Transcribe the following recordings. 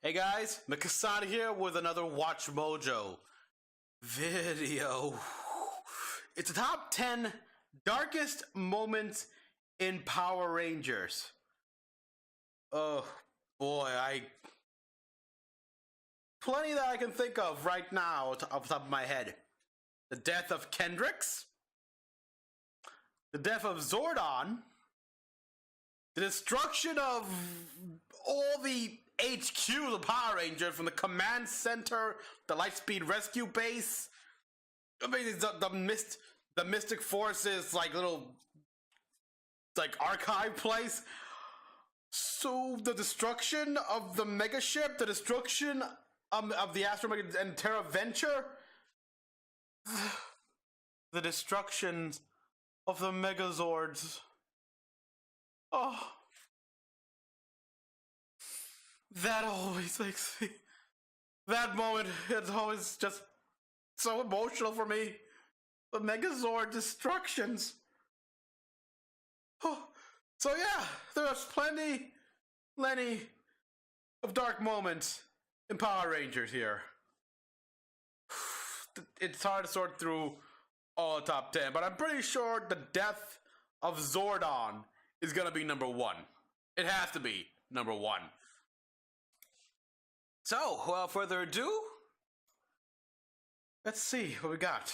Hey guys, Mecha-san here with another WatchMojo video. It's the top 10 darkest moments in Power Rangers. Oh boy, plenty that I can think of right now off the top of my head. The death of Kendrix, the death of Zordon, the destruction of all the HQ of the Power Rangers, from the command center, the Lightspeed Rescue Base. I mean, the Mystic Forces, like little, like archive place. So the destruction of the Mega Ship, the destruction of the Astro Mega and Terra Venture, the destruction of the Megazords. Oh. That always makes me... That moment, it's always just so emotional for me. The Megazord destructions. Oh, so yeah, there's plenty of dark moments in Power Rangers here. It's hard to sort through all the top 10, but I'm pretty sure the death of Zordon is gonna be number 1. It has to be number 1. So, without further ado, let's see what we got.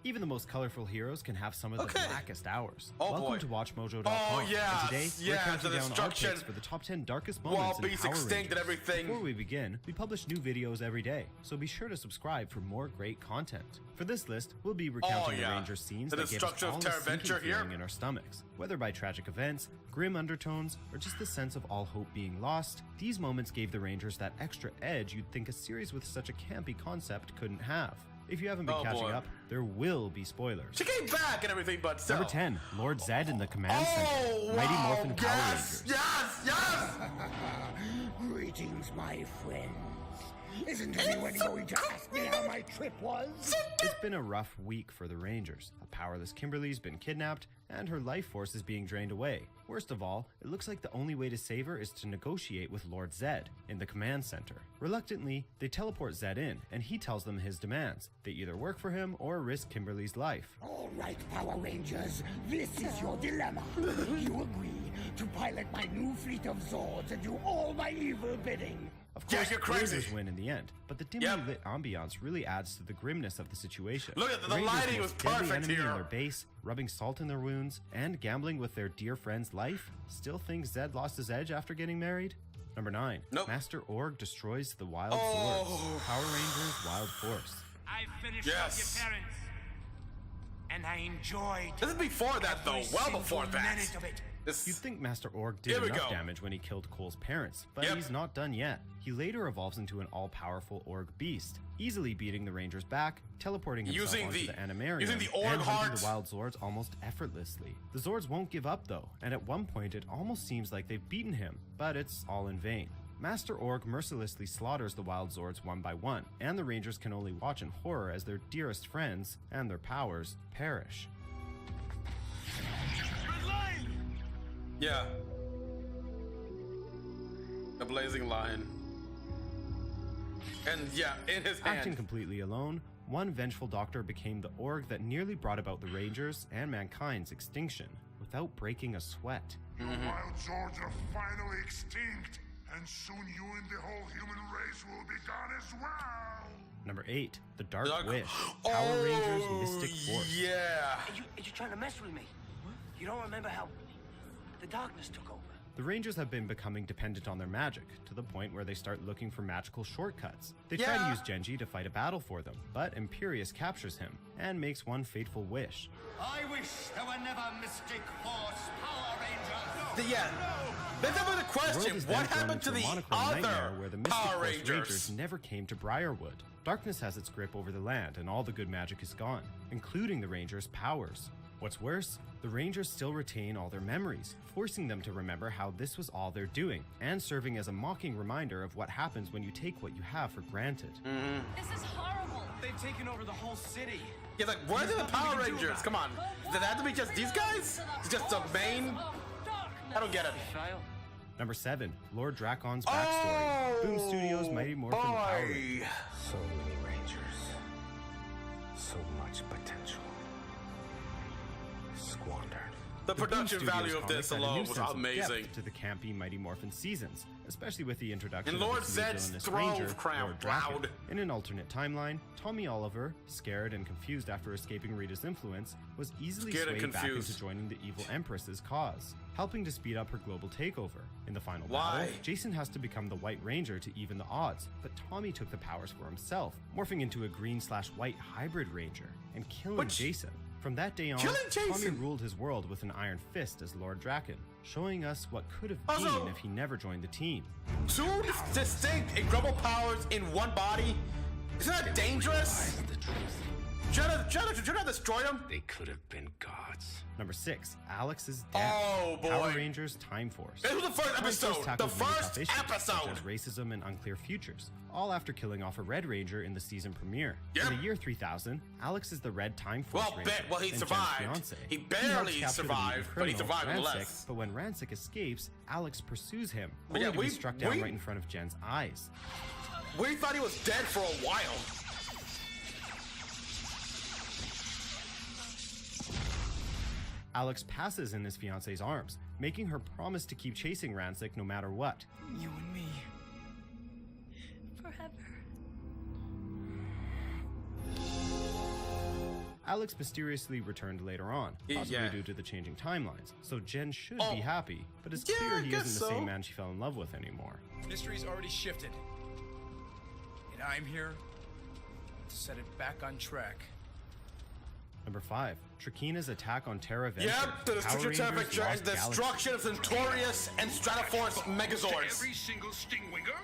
Even the most colorful heroes can have some of the blackest hours. Oh, Welcome boy. to WatchMojo.com. Oh, yeah. And today, we're counting the down our destruction. picks for the top 10 darkest moments in Beast Power extinct Rangers. and everything. Before we begin, we publish new videos every day, so be sure to subscribe for more great content. For this list, we'll be recounting the Ranger scenes the that gave us destruction all of the Terra sinking Venture here. feeling in our stomachs. Whether by tragic events, grim undertones, or just the sense of all hope being lost, these moments gave the Rangers that extra edge you'd think a series with such a campy concept couldn't have. If you haven't been catching up, there will be spoilers. She came back and everything, but still. Number 10, Lord Zed in the Command Center. Mighty Morphin Power Rangers. Yes! Greetings, my friends. Isn't anyone going to ask me how my trip was? It's been a rough week for the Rangers. A powerless Kimberly's been kidnapped, and her life force is being drained away. Worst of all, it looks like the only way to save her is to negotiate with Lord Zed in the Command Center. Reluctantly, they teleport Zed in, and he tells them his demands. They either work for him or risk Kimberly's life. All right, Power Rangers, this is your dilemma. You agree to pilot my new fleet of Zords and do all my evil bidding. Of course, you're the crazy. Rangers win in the end, but the dimly lit ambiance really adds to the grimness of the situation. Look at the Rangers' lighting was most deadly perfect enemy here. in their base, rubbing salt in their wounds, and gambling with their dear friend's life, still think Zed lost his edge after getting married? Number 9. Nope. Master Org destroys the Wild Zords. Power Rangers Wild Force. I finished off your parents, and I enjoyed. This is before that, though. Well before that. Minute of it. You'd think Master Org did Here we enough go. damage when he killed Cole's parents, but he's not done yet. He later evolves into an all-powerful Org beast, easily beating the Rangers back, teleporting himself onto the Animarium, using the Org and hunting heart. the Wild Zords almost effortlessly. The Zords won't give up though, and at one point it almost seems like they've beaten him, but it's all in vain. Master Org mercilessly slaughters the Wild Zords one by one, and the Rangers can only watch in horror as their dearest friends and their powers perish. Yeah. The blazing lion. And yeah, in his hand. Acting completely alone, one vengeful doctor became the Org that nearly brought about the Rangers and mankind's extinction without breaking a sweat. The Wild Zords are finally extinct, and soon you and the whole human race will be gone as well. Number 8, the Dark Wish, Power Rangers Mystic Force. Yeah. Are you trying to mess with me? You don't remember how the darkness took over? The Rangers have been becoming dependent on their magic, to the point where they start looking for magical shortcuts. They try to use Genji to fight a battle for them, but Imperius captures him, and makes one fateful wish. I wish there were never Mystic Force Power Rangers! That's another The world question. is then What thrown happened to into a the monochrome nightmare other where the Mystic Power Force Rangers? never came to Briarwood. Darkness has its grip over the land, and all the good magic is gone, including the Rangers' powers. What's worse, the Rangers still retain all their memories, forcing them to remember how this was all they're doing, and serving as a mocking reminder of what happens when you take what you have for granted. This is horrible. They've taken over the whole city. Yeah, like, where are the Power Rangers? Come on. Does it have to be just these guys? It's just the main? I don't get it. Number 7, Lord Dracon's backstory. Boom Studios' Mighty Morphin Power Rangers. So many Rangers. So much potential. Squandered. The production Boom value Studios of this comic had a new alone was sense of amazing. depth to the campy Mighty Morphin seasons, especially with the introduction And of Lord its new Zed's villainous throne ranger, crown Lord Draken. proud. In an alternate timeline, Tommy Oliver, scared and confused after escaping Rita's influence, was easily Scared and swayed back confused. into joining the evil Empress's cause, helping to speed up her global takeover. In the final Why? battle, Jason has to become the White Ranger to even the odds, but Tommy took the powers for himself, morphing into a green/white hybrid ranger and killing Jason. From that day on, Killing Tommy Jason! ruled his world with an iron fist as Lord Draken, showing us what could have Also- been if he never joined the team. Two distinct incredible powers in one body? Isn't that dangerous? The truth. Should I destroy them? They could have been gods. Number 6, Alex's death. Oh, boy. Power Rangers Time Force. This was the first Time Force episode. The tackled many first tough issues, episode. such as racism and unclear futures, all after killing off a Red Ranger in the season premiere. Yep. In the year 3000, Alex is the Red Time Force Well, Ranger. he and Jen's survived. fiancé. He helps barely capture the survived, mutant but he criminal, survived Ransik, nonetheless. But when Ransik escapes, Alex pursues him, But only yeah, to we- be struck down we- right in front of Jen's eyes. We thought he was dead for a while. Alex passes in his fiance's arms, making her promise to keep chasing Ransik no matter what. You and me. Forever. Alex mysteriously returned later on, possibly Yeah. due to the changing timelines, so Jen should Oh. be happy, but it's Yeah, clear I he guess isn't the so. same man she fell in love with anymore. History's already shifted. And I'm here to set it back on track. Number 5, Trakina's attack on Terra Venture. Yep, the Power Rangers Lost Galaxy. destruction of Centaurus and Stratoforce Megazords. Every single Stingwinger?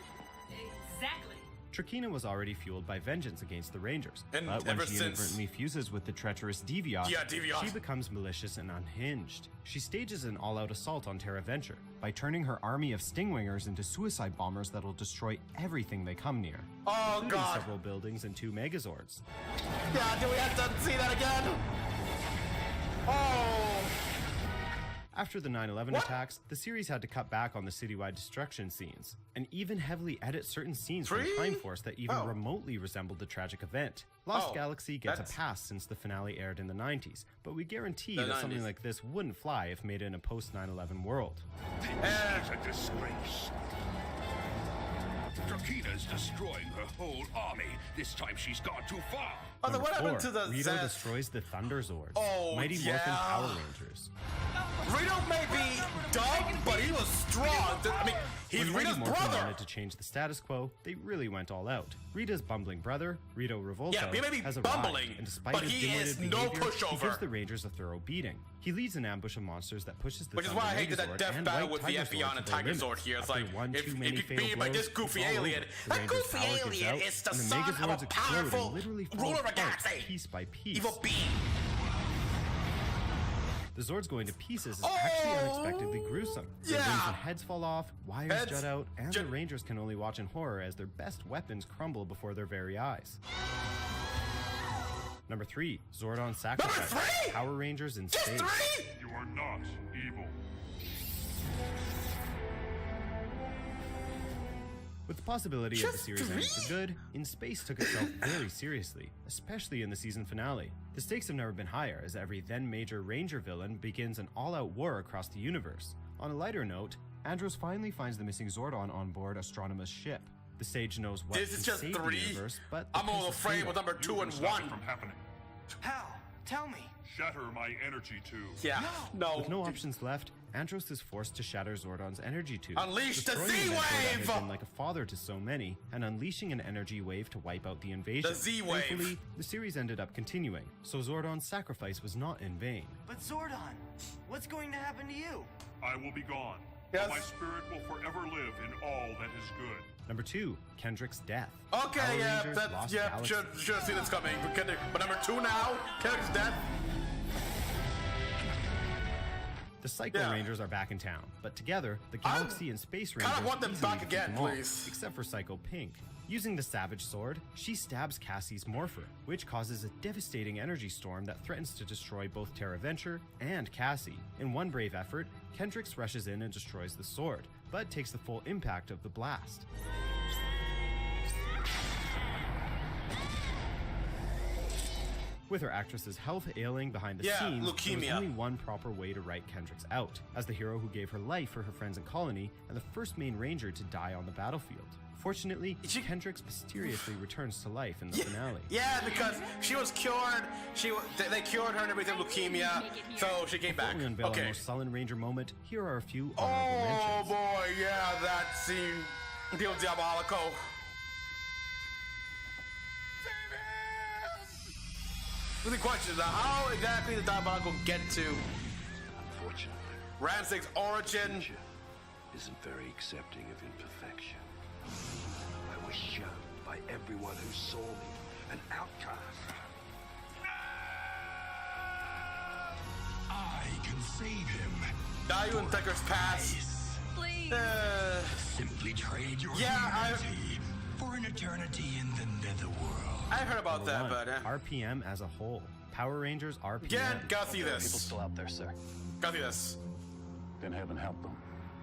Exactly. Trakina was already fueled by vengeance against the Rangers, And but when ever she since- inadvertently fuses with the treacherous Deviant, Yeah, Deviant. she becomes malicious and unhinged. She stages an all-out assault on Terra Venture by turning her army of Stingwingers into suicide bombers that'll destroy everything they come near, Oh, including God. several buildings and 2 Megazords. Yeah, do we have to see that again? Oh. After the 9/11 What? attacks, the series had to cut back on the citywide destruction scenes, and even heavily edit certain scenes from Free? Time Force that even Oh. remotely resembled the tragic event. Lost Oh, Galaxy gets that's- a pass since the finale aired in the 90s, but we guarantee The that something 90s. like this wouldn't fly if made in a post-9/11 world. This is a disgrace. Trakina's destroying her whole army. This time she's gone too far. Oh, then what Number happened to 4, the Rito Zeth? destroys the Thunder Zords, Oh, Mighty Morphin yeah. Power Rangers. Rito may be dumb, but he was strong. I mean, he's When Mighty Rita's Morphin brother. wanted to change the status quo, they really went all out. Rita's bumbling brother, Rito Revolto, Yeah, he may be has bumbling, arrived, and despite but his he dim-witted is no behavior, he pushover. gives the Rangers a thorough beating. He leads an ambush of monsters that pushes the Which is Thunder why I hated that Megazord death and battle White with the Tiger Epyon Sword and to their Tiger limits. Sword here. It's After like, one if too you many get fatal beat by blows, this goofy it's all alien, over. The that Rangers' goofy power gives alien out, is the and the son of Megazords a explode powerful and literally fall ruler of a apart galaxy. piece by piece. Evil being. The Zords going to pieces is actually unexpectedly gruesome. Their yeah. wings and heads fall off, wires Heads jut out, and jut- the Rangers can only watch in horror as their best weapons crumble before their very eyes. Number 3, Zordon Sacrifice. 3? Power Rangers in Just space. 3? You are not evil. With the possibility of the Just series ending 3? for good, In Space took itself very seriously, especially in the season finale. The stakes have never been higher, as every then major Ranger villain begins an all-out war across the universe. On a lighter note, Andros finally finds the missing Zordon on board Astronoma's ship. The Sage knows what This can is just save 3. the universe, but the I'm a little piece is afraid fatal. with number 2 You and can stop 1. it from happening. How? Tell me. Shatter my energy tube. Yeah, no. With no options left, Andros is forced to shatter Zordon's energy tube. Unleash the destroying an mentor that Z-Wave! had been like a father to so many, and unleashing an energy wave to wipe out the invasion. The Z-Wave. Thankfully, the series ended up continuing, so Zordon's sacrifice was not in vain. But Zordon, what's going to happen to you? I will be gone. Yes. But my spirit will forever live in all that is good. Number 2, Kendrick's death. Okay, Power yeah, Rangers that's, Lost yeah, Galaxy. should have seen this coming. But number 2 now, Kendrick's death. The Psycho Yeah. Rangers are back in town, but together, the Galaxy and Space kinda Rangers want them easily back defeat again, them all, please. except for Psycho Pink. Using the Savage Sword, she stabs Cassie's Morpher, which causes a devastating energy storm that threatens to destroy both Terra Venture and Cassie. In one brave effort, Kendricks rushes in and destroys the sword, but takes the full impact of the blast. With her actress's health ailing behind the scenes, there was only one proper way to write Kendricks out, as the hero who gave her life for her friends and colony, and the first main ranger to die on the battlefield. Fortunately, Kendricks mysteriously returns to life in the finale. Yeah, because she was cured, they cured her and everything, leukemia, so she came back. Before we unveil our most sullen ranger moment, here are a few honorable mentions. Oh boy, yeah, that scene. Dio Diabolico. The question is, how exactly did Diabolico get to Unfortunately, Ransic's origin? nature isn't very accepting of imperfection. I was shunned by everyone who saw me, an outcast. I can save him. Dayu and Tekker's Pass. Please. Simply trade your Yeah, humanity for an eternity in the netherworld. I heard about that, One, but RPM as a whole. Power Rangers RPM. again, gotta see People this. still out there, sir. Gotta see this. Then heaven help them,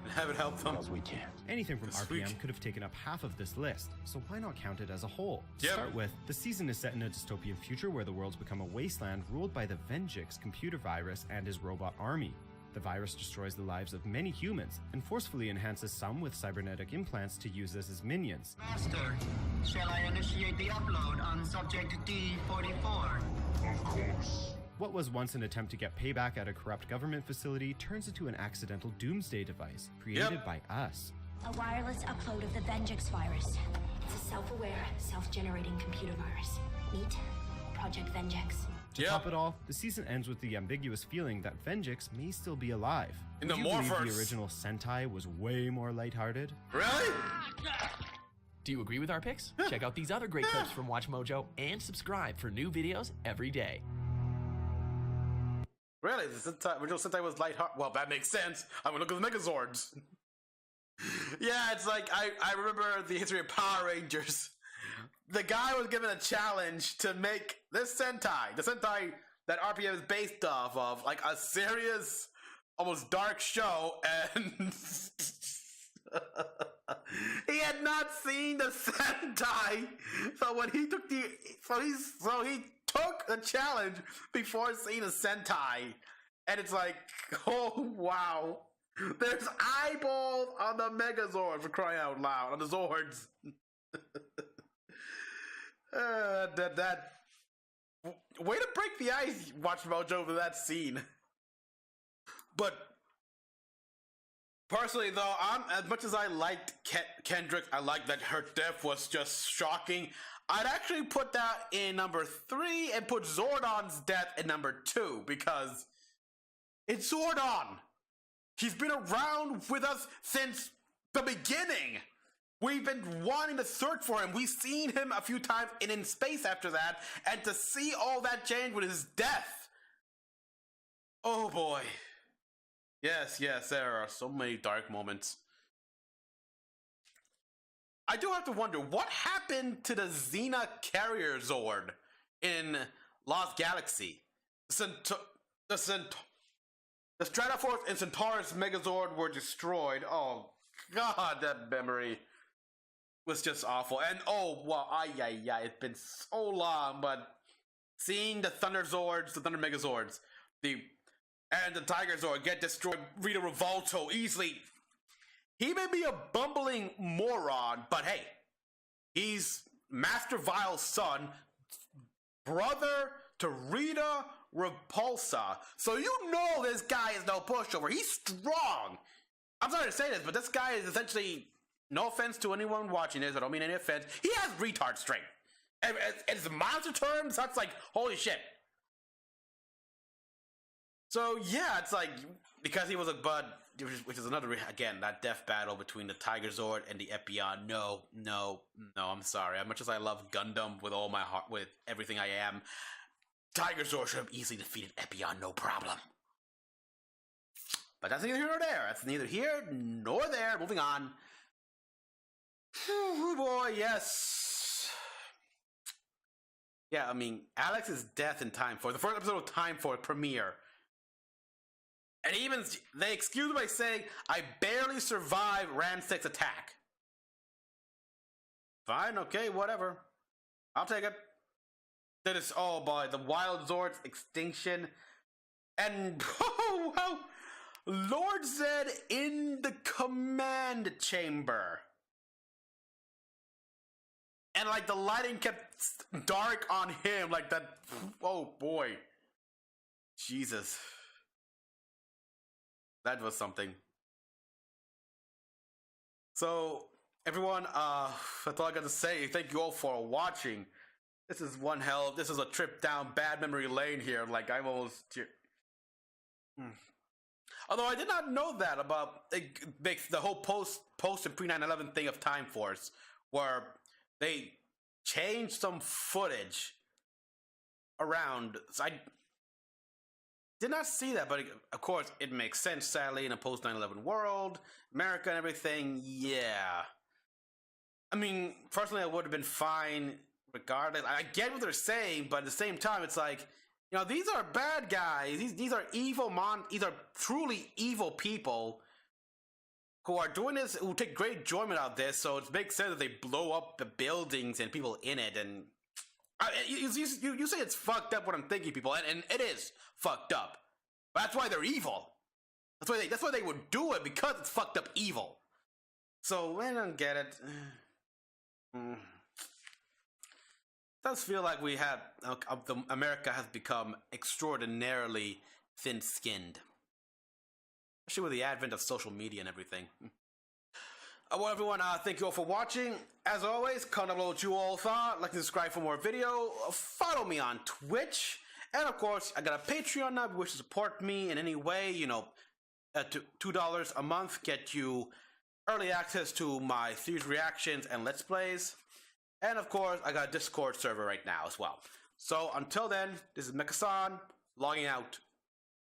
Haven't helped them. because we can't. Anything from This RPM week. could have taken up half of this list, so why not count it as a whole? To Yep. start with, the season is set in a dystopian future where the world's become a wasteland ruled by the Venjix computer virus and his robot army. The virus destroys the lives of many humans and forcefully enhances some with cybernetic implants to use as minions. Master, shall I initiate the upload on subject D44? Of course. What was once an attempt to get payback at a corrupt government facility turns into an accidental doomsday device created by us. A wireless upload of the Venjix virus. It's a self-aware, self-generating computer virus. Meet Project Venjix. To top it all, the season ends with the ambiguous feeling that Venjix may still be alive. In Would the you believe Morphers. the original Sentai was way more lighthearted? Really? Do you agree with our picks? Check out these other great clips from WatchMojo and subscribe for new videos every day. Really? The original Sentai was lighthearted? Well, that makes sense. I mean, look at the Megazords. Yeah, it's like, I remember the history of Power Rangers. The guy was given a challenge to make this Sentai, the Sentai that RPM is based off of, like a serious, almost dark show, and he had not seen the Sentai. So when he took he took the challenge before seeing a Sentai, and it's like, oh wow, there's eyeballs on the Megazord, for crying out loud, on the Zords. Way to break the ice, WatchMojo, for that scene. But personally, though, as much as I liked Kendrick, I liked that her death was just shocking. I'd actually put that in number 3 and put Zordon's death in number 2 because it's Zordon. He's been around with us since the beginning. We've been wanting to search for him. We've seen him a few times in space after that, and to see all that change with his death. Oh boy. Yes, there are so many dark moments. I do have to wonder, what happened to the Xena Carrier Zord in Lost Galaxy? The Stratoforce and Centaurus Megazord were destroyed. Oh god, that memory was just awful. And oh wow, it's been so long, but seeing the Thunder Zords, the Thunder Megazords, and the Tiger Zord get destroyed, Rita Revolto easily. He may be a bumbling moron, but hey, he's Master Vile's son, brother to Rita Repulsa. So you know this guy is no pushover. He's strong. I'm sorry to say this, but this guy is essentially, no offense to anyone watching this, I don't mean any offense, he has retard strength. And it's monster terms, that's like, holy shit. So yeah, it's like, because he was a bud, which is another, again, that death battle between the Tiger Zord and the Epion. No, I'm sorry. As much as I love Gundam with all my heart, with everything I am, Tiger Zord should have easily defeated Epion, no problem. But that's neither here nor there. That's neither here nor there. Moving on. Oh boy, yes. Yeah, I mean, Alex's death in Time Force, the first episode of Time Force premiere. And even they excuse me by saying, I barely survived Ramsek's attack. Fine, okay, whatever. I'll take it. That is all by the Wild Zord's extinction. And, oh, wow, Lord Zed in the command chamber. And, like, the lighting kept dark on him, like that. Oh, boy. Jesus. That was something. So, everyone, that's all I got to say. Thank you all for watching. This is this is a trip down bad memory lane here. Like, I'm almost... Although I did not know that about the whole post and pre 9/11 thing of Time Force, where they changed some footage around. So I did not see that, but of course it makes sense. Sadly, in a post 9/11 world, America and everything, yeah. I mean, personally, I would have been fine regardless. I get what they're saying, but at the same time, it's like, you know, these are bad guys. These are evil these are truly evil people who are doing this, who take great enjoyment out of this. So it makes sense that they blow up the buildings and people in it. And you say it's fucked up what I'm thinking, people, and it is fucked up. But that's why they're evil. That's why they would do it, because it's fucked up evil. So I don't get it. Does feel like we have America has become extraordinarily thin-skinned, especially with the advent of social media and everything. Well, everyone, thank you all for watching. As always, comment below what you all thought. Like and subscribe for more video. Follow me on Twitch, and of course, I got a Patreon now. If you wish to support me in any way, you know, $2 a month get you early access to my series reactions and Let's Plays. And of course, I got a Discord server right now as well. So until then, this is Mecha-san, logging out.